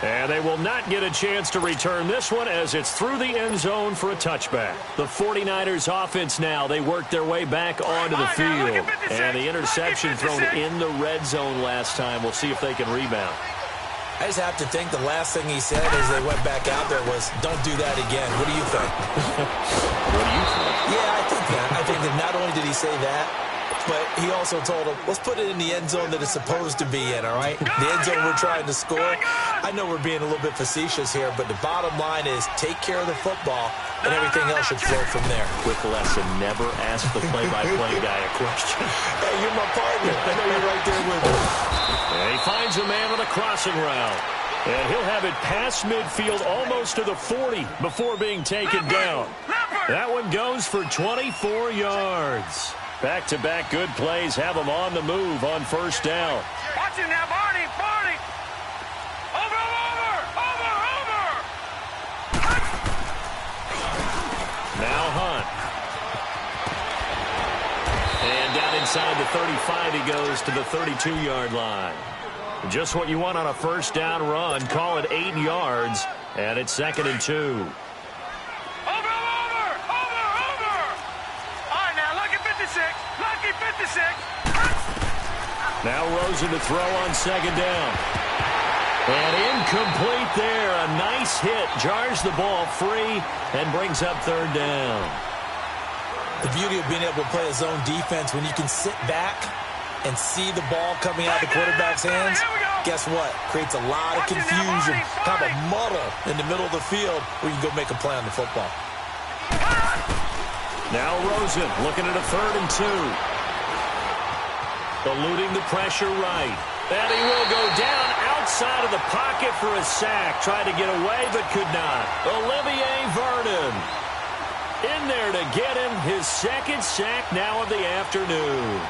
[SPEAKER 1] And they will not get a chance to return this one as it's through the end zone for a touchback. The 49ers offense now, they work their way back onto the field. And the interception thrown in the red zone last time. We'll see if they can rebound.
[SPEAKER 2] I just have to think the last thing he said as they went back out there was, don't do that again. What do you think?
[SPEAKER 1] What do you think?
[SPEAKER 2] Yeah, I think that. I think that not only did he say that, but he also told him, let's put it in the end zone that it's supposed to be in, all right? The end zone we're trying to score. I know we're being a little bit facetious here, but the bottom line is take care of the football, and everything else should flow from there.
[SPEAKER 1] Quick lesson, never ask the play-by-play guy a question.
[SPEAKER 2] Hey, you're my partner. I know you're right there with me.
[SPEAKER 1] And he finds a man on a crossing route. And he'll have it past midfield almost to the 40 before being taken down. That one goes for 24 yards. Back-to-back good plays have them on the move on first down.
[SPEAKER 3] Watch him now, Barney. Over.
[SPEAKER 1] Now Hunt. And down inside the 35 he goes to the 32-yard line. Just what you want on a first down run. Call it 8 yards, and it's 2nd and 2.
[SPEAKER 3] Over. All right, now, lucky 56.
[SPEAKER 1] Now Rosen to throw on second down. And incomplete there. A nice hit. Jars the ball free and brings up third down.
[SPEAKER 2] The beauty of being able to play a zone defense when you can sit back and see the ball coming out of the quarterback's hands, guess what? Creates a lot of confusion, kind of a muddle in the middle of the field where you can go make a play on the football.
[SPEAKER 1] Now Rosen looking at a 3rd and 2. Eluding the pressure right. And he will go down outside of the pocket for a sack. Tried to get away but could not. Olivier Vernon in there to get him his 2nd sack now of the afternoon.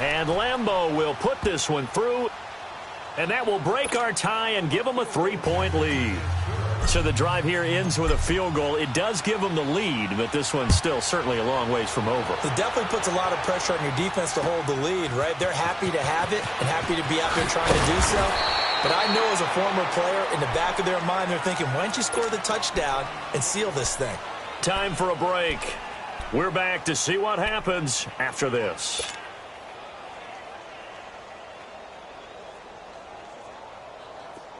[SPEAKER 1] And Lambeau will put this one through. And that will break our tie and give them a 3-point lead. So the drive here ends with a field goal. It does give them the lead, but this one's still certainly a long ways from over.
[SPEAKER 2] It definitely puts a lot of pressure on your defense to hold the lead, right? They're happy to have it and happy to be out there trying to do so. But I know as a former player, in the back of their mind, they're thinking, why don't you score the touchdown and seal this thing?
[SPEAKER 1] Time for a break. We're back to see what happens after this.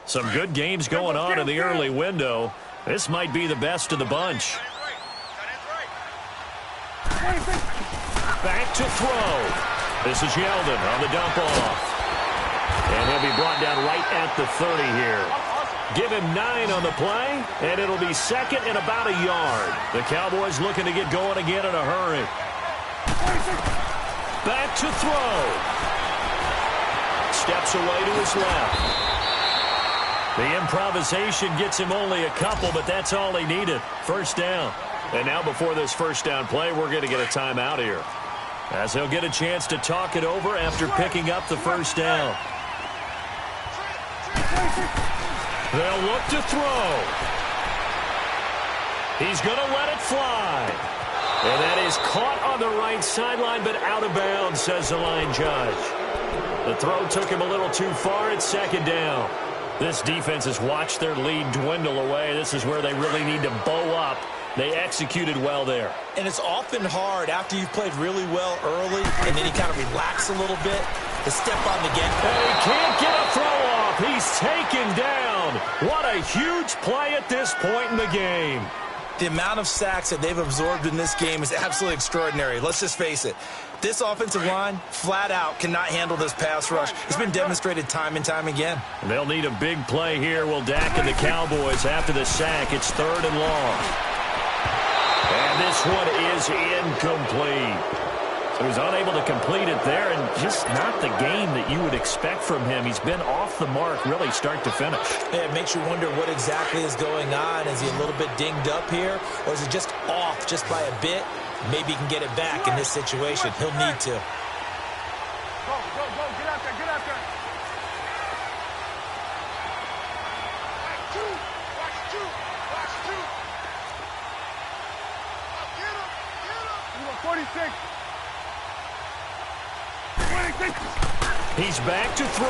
[SPEAKER 1] Some good games going on in the early window. This might be the best of the bunch. Back to throw. This is Yeldon on the dump off. And he'll be brought down right at the 30 here. Give him 9 on the play, and it'll be 2nd and about a yard. The Cowboys looking to get going again in a hurry. Back to throw. Steps away to his left. The improvisation gets him only a couple, but that's all he needed. First down. And now before this first down play, we're going to get a timeout here, as he'll get a chance to talk it over after picking up the first down. They'll look to throw. He's going to let it fly. And that is caught on the right sideline, but out of bounds, says the line judge. The throw took him a little too far. It's second down. This defense has watched their lead dwindle away. This is where they really need to bow up. They executed well there.
[SPEAKER 2] And it's often hard after you've played really well early and then you kind of relax a little bit to step on the game.
[SPEAKER 1] And he can't get a throw off. He's taken down. What a huge play at this point in the game.
[SPEAKER 2] The amount of sacks that they've absorbed in this game is absolutely extraordinary. Let's just face it. This offensive line, flat out, cannot handle this pass rush. It's been demonstrated time and time again.
[SPEAKER 1] They'll need a big play here. Will Dak and the Cowboys after the sack. It's 3rd and long. And this one is incomplete. So he's unable to complete it there, and just not the game that you would expect from him. He's been off the mark really start to finish.
[SPEAKER 2] Yeah, it makes you wonder what exactly is going on. Is he a little bit dinged up here, or is he just off just by a bit? Maybe he can get it back in this situation. He'll need to.
[SPEAKER 3] Go, get out there, get out there. Watch two. Get him. You go 46.
[SPEAKER 1] He's back to throw.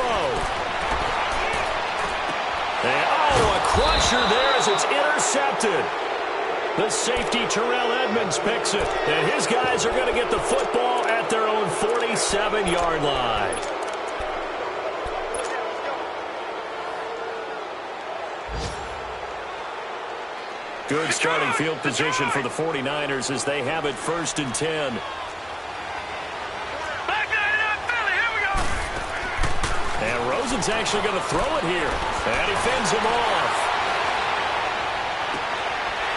[SPEAKER 1] And, a crusher there as it's intercepted. The safety, Terrell Edmonds, picks it. And his guys are going to get the football at their own 47-yard line. Good starting field position for the 49ers as they have it 1st and 10. And Rosen's actually going to throw it here. And he fends him off.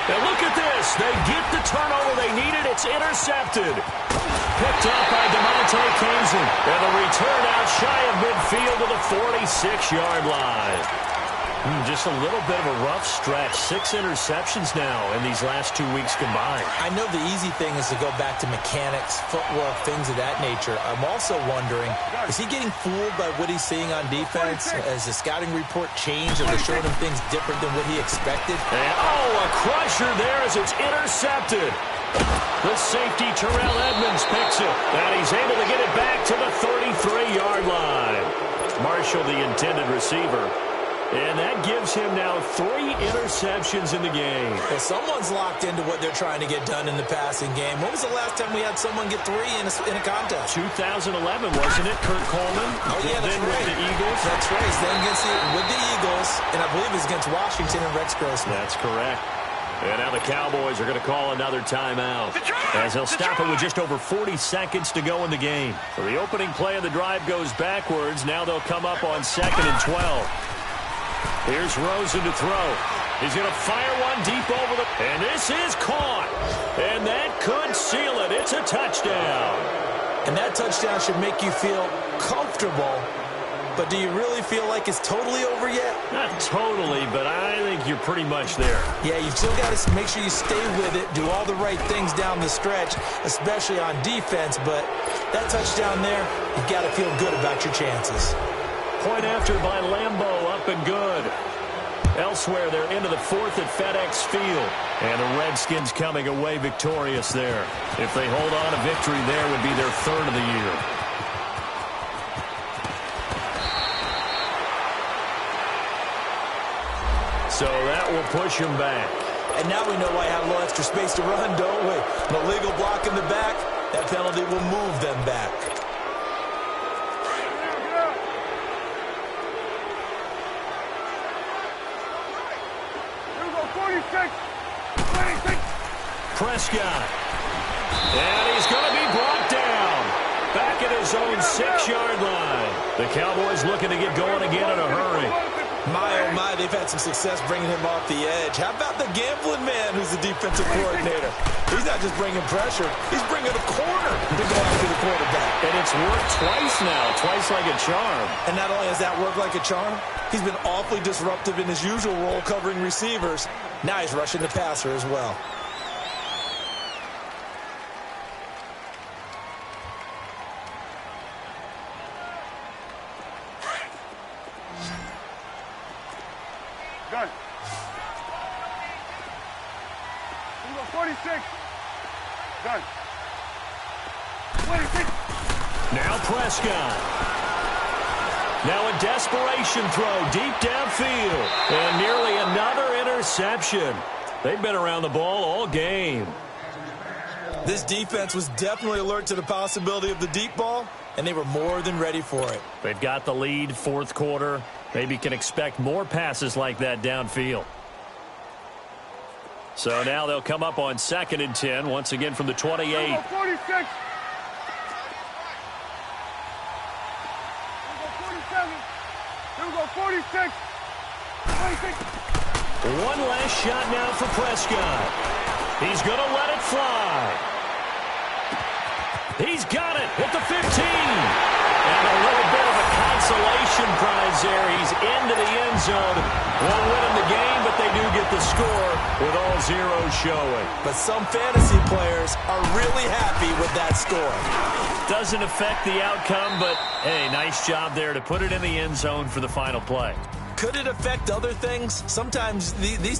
[SPEAKER 1] And look at this. They get the turnover they needed. It's intercepted. Picked up by DeMonte Kazin. And the return out shy of midfield to the 46-yard line. Just a little bit of a rough stretch. 6 interceptions now in these last 2 weeks combined.
[SPEAKER 2] I know the easy thing is to go back to mechanics, footwork, things of that nature. I'm also wondering, is he getting fooled by what he's seeing on defense? Has the scouting report changed? Are they showing him things different than what he expected?
[SPEAKER 1] And, a crusher there as it's intercepted. The safety, Terrell Edmonds, picks it. And he's able to get it back to the 33-yard line. Marshall, the intended receiver. And that gives him now 3 interceptions in the game.
[SPEAKER 2] Well, someone's locked into what they're trying to get done in the passing game. When was the last time we had someone get 3 in a contest?
[SPEAKER 1] 2011, wasn't it? Kurt Coleman.
[SPEAKER 2] Oh, yeah, that's
[SPEAKER 1] then
[SPEAKER 2] right.
[SPEAKER 1] With the Eagles.
[SPEAKER 2] That's right. He's then with the Eagles, and I believe it's against Washington and Rex Grossman.
[SPEAKER 1] That's correct. And now the Cowboys are going to call another timeout as they'll stop it with just over 40 seconds to go in the game. So the opening play of the drive goes backwards. Now they'll come up on 2nd and 12. Here's Rosen to throw. He's going to fire one deep over the... And this is caught. And that could seal it. It's a touchdown.
[SPEAKER 2] And that touchdown should make you feel comfortable. But do you really feel like it's totally over yet?
[SPEAKER 1] Not totally, but I think you're pretty much there.
[SPEAKER 2] Yeah, you've still got to make sure you stay with it, do all the right things down the stretch, especially on defense. But that touchdown there, you've got to feel good about your chances.
[SPEAKER 1] Point after by Lambeau, up and good. Elsewhere, they're into the 4th at FedEx Field. And the Redskins coming away victorious there. If they hold on, a victory there would be their 3rd of the year. So that will push him back.
[SPEAKER 2] And now we know why I have a little extra space to run, don't we? An illegal block in the back, that penalty will move them back.
[SPEAKER 1] Prescott. And he's going to be brought down. Back at his own 6-yard line. The Cowboys looking to get going again in a hurry.
[SPEAKER 2] My, oh my, they've had some success bringing him off the edge. How about the gambling man who's the defensive coordinator? He's not just bringing pressure. He's bringing a corner to go after the quarterback.
[SPEAKER 1] And it's worked twice now, twice like a charm.
[SPEAKER 2] And not only has that worked like a charm, he's been awfully disruptive in his usual role covering receivers. Now he's rushing the passer as well.
[SPEAKER 3] Gun. 46. Gun. 26.
[SPEAKER 1] Now Prescott. Now a desperation throw deep downfield. And nearly another interception. They've been around the ball all game.
[SPEAKER 2] This defense was definitely alert to the possibility of the deep ball, and they were more than ready for it.
[SPEAKER 1] They've got the lead, fourth quarter. Maybe can expect more passes like that downfield. So now they'll come up on 2nd and 10, once again from the 28.
[SPEAKER 3] Here we go, 46. Here we go, 47. Here we go, 46. 26.
[SPEAKER 1] One last shot now for Prescott. He's going to let it fly. He's got it at the 15. And a little bit of a consolation prize there. He's into the end zone. Won't win him the game, but they do get the score with all zeros showing.
[SPEAKER 2] But some fantasy players are really happy with that score.
[SPEAKER 1] Doesn't affect the outcome, but, hey, nice job there to put it in the end zone for the final play.
[SPEAKER 2] Could it affect other things? Sometimes these